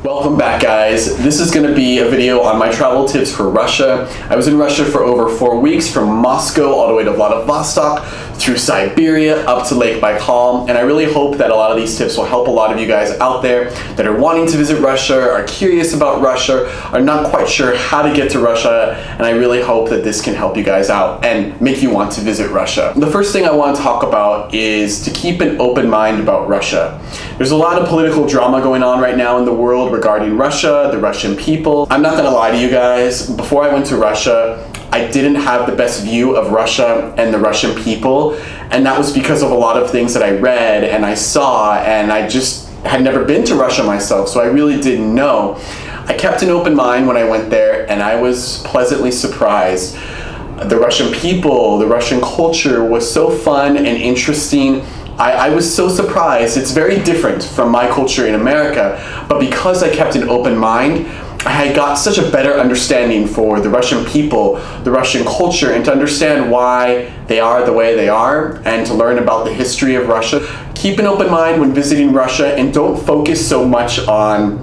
Welcome back, guys. This is going to be a video on my travel tips for Russia. I was in Russia for over 4 weeks, from Moscow all the way to Vladivostok, through Siberia, up to Lake Baikal, and I really hope that a lot of these tips will help a lot of you guys out there that are wanting to visit Russia, are curious about Russia, are not quite sure how to get to Russia, and I really hope that this can help you guys out and make you want to visit Russia. The first thing I want to talk about is to keep an open mind about Russia. There's a lot of political drama going on right now in the world regarding Russia, the Russian people. I'm not gonna lie to you guys, before I went to Russia, I didn't have the best view of Russia and the Russian people, and that was because of a lot of things that I read and I saw, and I just had never been to Russia myself, so I really didn't know. I kept an open mind when I went there, and I was pleasantly surprised. The Russian people, the Russian culture was so fun and interesting. I was so surprised. It's very different from my culture in America, but because I kept an open mind, I got such a better understanding for the Russian people, the Russian culture, and to understand why they are the way they are, and to learn about the history of Russia. Keep an open mind when visiting Russia, and don't focus so much on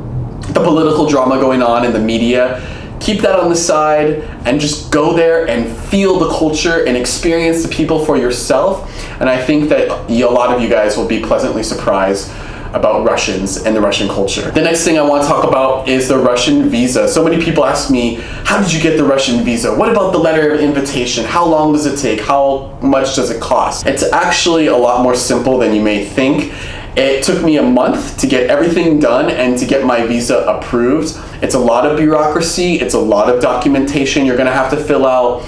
the political drama going on in the media. Keep that on the side and just go there and feel the culture and experience the people for yourself. And I think that a lot of you guys will be pleasantly surprised about Russians and the Russian culture. The next thing I want to talk about is the Russian visa. So many people ask me, how did you get the Russian visa? What about the letter of invitation? How long does it take? How much does it cost? It's actually a lot more simple than you may think. It took me a month to get everything done and to get my visa approved. It's a lot of bureaucracy, it's a lot of documentation. You're gonna have to fill out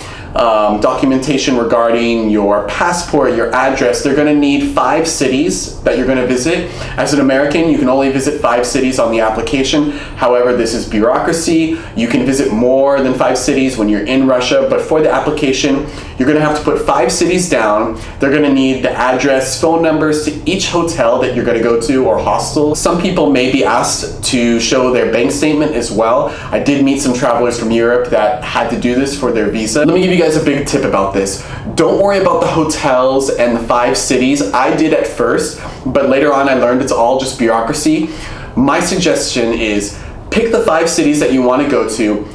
documentation regarding your passport, your address. They're gonna need 5 cities that you're gonna visit. As an American, you can only visit 5 cities on the application. However, this is bureaucracy. You can visit more than 5 cities when you're in Russia, but for the application, you're gonna have to put 5 cities down. They're gonna need the address, phone numbers to each hotel that you're gonna go to or hostel. Some people may be asked to show their bank statement as well. I did meet some travelers from Europe that had to do this for their visa. Let me give you guys a big tip about this. Don't worry about the hotels and the 5 cities. I did at first, but later on I learned it's all just bureaucracy. My suggestion is pick the 5 cities that you want to go to.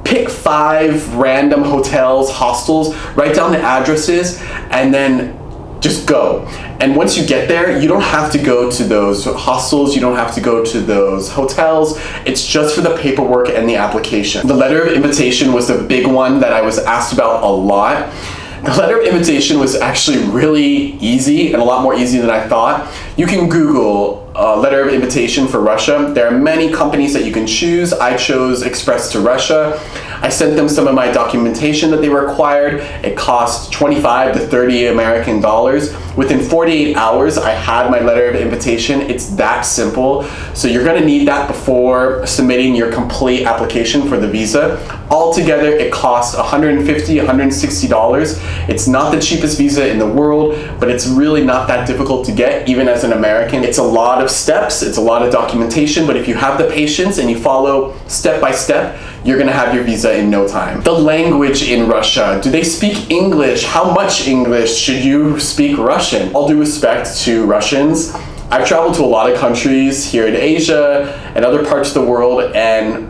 Pick 5 random hotels, hostels, write down the addresses, and then just go. And once you get there, you don't have to go to those hostels, you don't have to go to those hotels. It's just for the paperwork and the application. The letter of invitation was the big one that I was asked about a lot. The letter of invitation was actually really easy, and a lot more easy than I thought. You can Google letter of invitation for Russia. There are many companies that you can choose. I chose Express to Russia. I sent them some of my documentation that they required. It cost 25 to 30 American dollars. Within 48 hours, I had my letter of invitation. It's that simple. So you're gonna need that before submitting your complete application for the visa. Altogether, it costs $150, $160. It's not the cheapest visa in the world, but it's really not that difficult to get, even as an American. It's a lot of steps, it's a lot of documentation, but if you have the patience and you follow step by step, you're gonna have your visa in no time. The language in Russia. Do they speak English? How much English? Should you speak Russian? All due respect to Russians, I've traveled to a lot of countries here in Asia and other parts of the world, and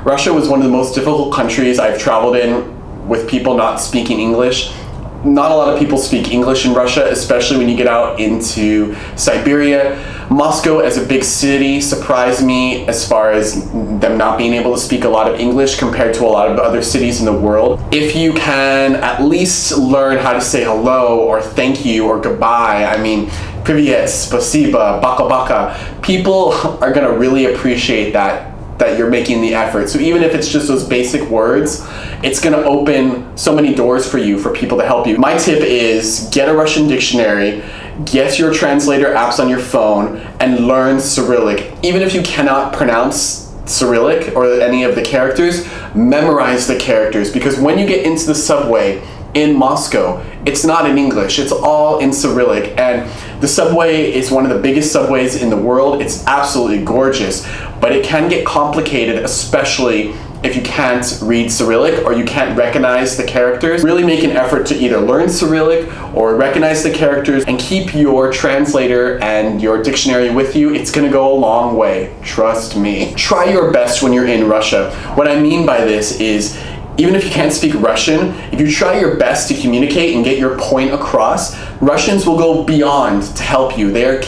Russia was one of the most difficult countries I've traveled in with people not speaking English. Not a lot of people speak English in Russia, especially when you get out into Siberia. Moscow as a big city surprised me as far as them not being able to speak a lot of English compared to a lot of other cities in the world. If you can at least learn how to say hello or thank you or goodbye, I mean, привет, спасибо, baka, people are gonna really appreciate that you're making the effort. So even if it's just those basic words, it's gonna open so many doors for you, for people to help you. My tip is get a Russian dictionary, get your translator apps on your phone, and learn Cyrillic. Even if you cannot pronounce Cyrillic or any of the characters, memorize the characters, because when you get into the subway, in Moscow. It's not in English, it's all in Cyrillic, and the subway is one of the biggest subways in the world. It's absolutely gorgeous, but it can get complicated, especially if you can't read Cyrillic or you can't recognize the characters. Really make an effort to either learn Cyrillic or recognize the characters and keep your translator and your dictionary with you. It's gonna go a long way, trust me. Try your best when you're in Russia. What I mean by this is, even if you can't speak Russian, if you try your best to communicate and get your point across, Russians will go beyond to help you. They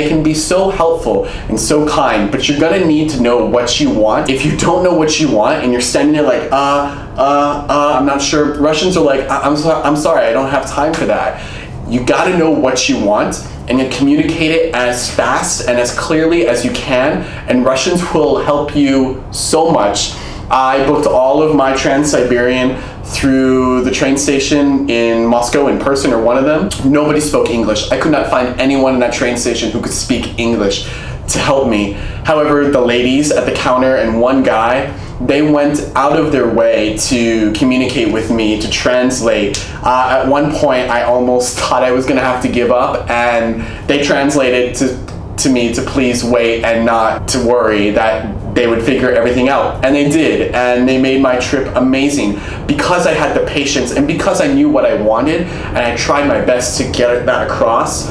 can be so helpful and so kind, but you're gonna need to know what you want. If you don't know what you want and you're standing there like, I'm not sure, Russians are like, I'm sorry, I don't have time for that. You gotta know what you want and you communicate it as fast and as clearly as you can, and Russians will help you so much. I booked all of my Trans-Siberian through the train station in Moscow in person, or one of them. Nobody spoke English. I could not find anyone in that train station who could speak English to help me. However, the ladies at the counter and one guy, they went out of their way to communicate with me, to translate. At one point, I almost thought I was gonna have to give up, and they translated to me to please wait and not to worry, that they would figure everything out. And they did, and they made my trip amazing. Because I had the patience and because I knew what I wanted and I tried my best to get that across,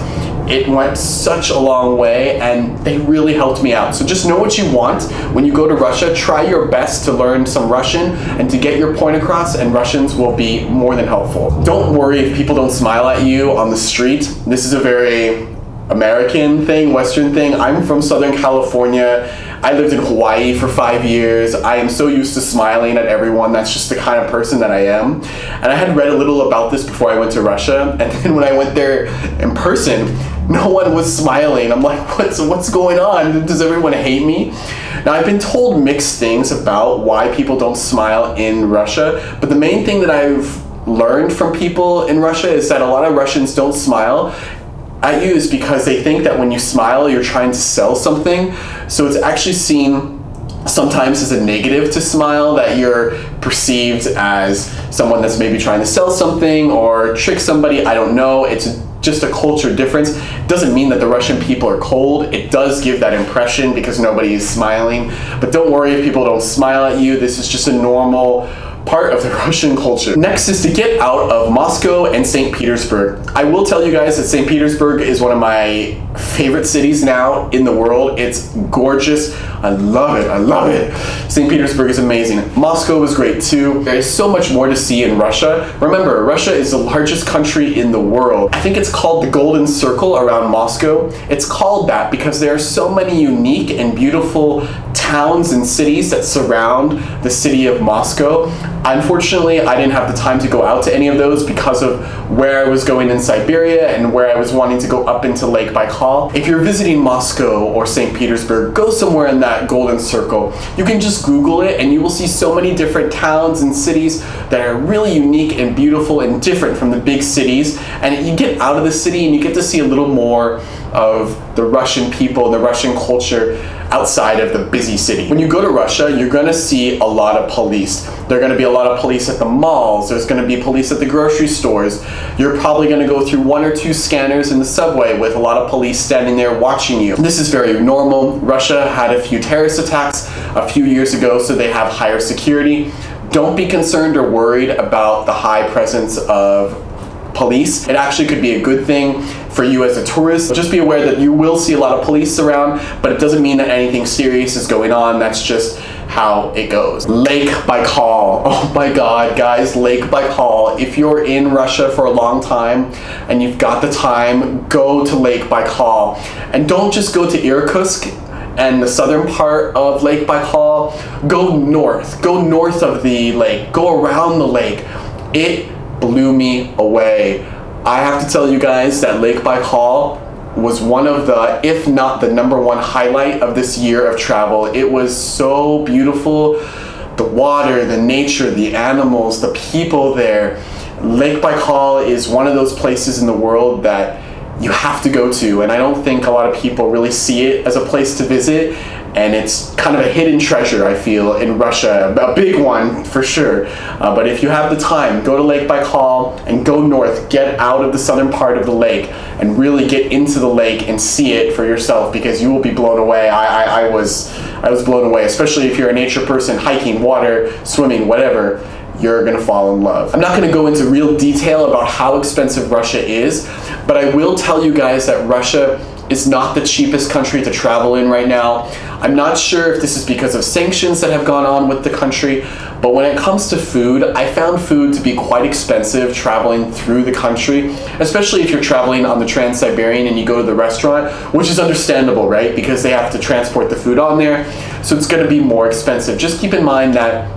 it went such a long way, and they really helped me out. So just know what you want when you go to Russia. Try your best to learn some Russian and to get your point across, and Russians will be more than helpful. Don't worry if people don't smile at you on the street. This is a very American thing, Western thing. I'm from Southern California. I lived in Hawaii for 5 years. I am so used to smiling at everyone. That's just the kind of person that I am. And I had read a little about this before I went to Russia. And then when I went there in person, no one was smiling. I'm like, what's going on? Does everyone hate me? Now, I've been told mixed things about why people don't smile in Russia. But the main thing that I've learned from people in Russia is that a lot of Russians don't smile at you is because they think that when you smile, you're trying to sell something. So it's actually seen sometimes as a negative to smile, that you're perceived as someone that's maybe trying to sell something or trick somebody. I don't know. It's just a culture difference. It doesn't mean that the Russian people are cold. It does give that impression because nobody is smiling. But don't worry if people don't smile at you. This is just a normal part of the Russian culture. Next is to get out of Moscow and St. Petersburg. I will tell you guys that St. Petersburg is one of my favorite cities now in the world. It's gorgeous. I love it. I love it. St. Petersburg is amazing. Moscow is great too. There is so much more to see in Russia. Remember, Russia is the largest country in the world. I think it's called the Golden Circle around Moscow. It's called that because there are so many unique and beautiful towns and cities that surround the city of Moscow. Unfortunately, I didn't have the time to go out to any of those because of where I was going in Siberia and where I was wanting to go up into Lake Baikal. If you're visiting Moscow or St. Petersburg, go somewhere in that Golden Circle. You can just Google it and you will see so many different towns and cities that are really unique and beautiful and different from the big cities. And you get out of the city and you get to see a little more of the Russian people, the Russian culture outside of the busy city. When you go to Russia, you're gonna see a lot of police. There are gonna be a lot of police at the malls. There's gonna be police at the grocery stores. You're probably gonna go through 1 or 2 scanners in the subway with a lot of police standing there watching you. This is very normal. Russia had a few terrorist attacks a few years ago, so they have higher security. Don't be concerned or worried about the high presence of police. It actually could be a good thing for you as a tourist. Just be aware that you will see a lot of police around, but it doesn't mean that anything serious is going on. That's just how it goes. Lake Baikal. Oh my God, guys, Lake Baikal. If you're in Russia for a long time and you've got the time, go to Lake Baikal. And don't just go to Irkutsk and the southern part of Lake Baikal. Go north of the lake, go around the lake. It blew me away. I have to tell you guys that Lake Baikal was one of the, if not the #1 highlight of this year of travel. It was so beautiful. The water, the nature, the animals, the people there. Lake Baikal is one of those places in the world that you have to go to, and I don't think a lot of people really see it as a place to visit. and it's kind of a hidden treasure, I feel, in Russia, a big one for sure. But if you have the time, go to Lake Baikal and go north, get out of the southern part of the lake and really get into the lake and see it for yourself, because you will be blown away. I was blown away, especially if you're a nature person, hiking, water, swimming, whatever. You're gonna fall in love. I'm not gonna go into real detail about how expensive Russia is, but I will tell you guys that Russia is not the cheapest country to travel in right now. I'm not sure if this is because of sanctions that have gone on with the country, but when it comes to food, I found food to be quite expensive traveling through the country, especially if you're traveling on the Trans-Siberian and you go to the restaurant, which is understandable, right? Because they have to transport the food on there, so it's gonna be more expensive. Just keep in mind that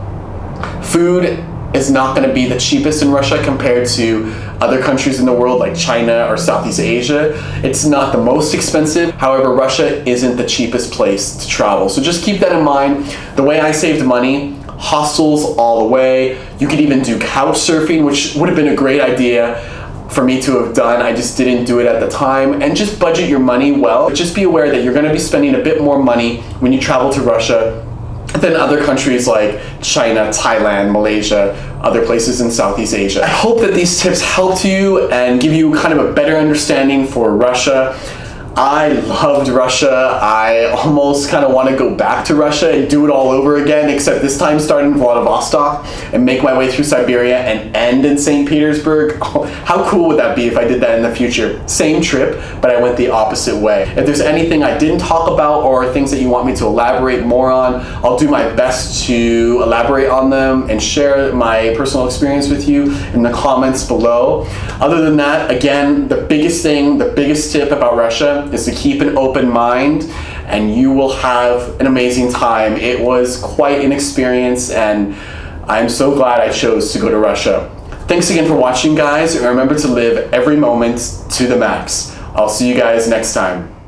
food is not going to be the cheapest in Russia compared to other countries in the world like China or Southeast Asia. It's not the most expensive. However, Russia isn't the cheapest place to travel. So just keep that in mind. The way I saved money, hostels all the way. You could even do couch surfing, which would have been a great idea for me to have done. I just didn't do it at the time. And just budget your money well. But just be aware that you're going to be spending a bit more money when you travel to Russia than other countries like China, Thailand, Malaysia, other places in Southeast Asia. I hope that these tips helped you and give you kind of a better understanding for Russia. I loved Russia. I almost kind of want to go back to Russia and do it all over again, except this time start in Vladivostok and make my way through Siberia and end in St. Petersburg. Oh, how cool would that be if I did that in the future? Same trip, but I went the opposite way. If there's anything I didn't talk about or things that you want me to elaborate more on, I'll do my best to elaborate on them and share my personal experience with you in the comments below. Other than that, again, the biggest thing, the biggest tip about Russia is to keep an open mind and you will have an amazing time. It was quite an experience and I'm so glad I chose to go to Russia. Thanks again for watching, guys, and remember to live every moment to the max. I'll see you guys next time.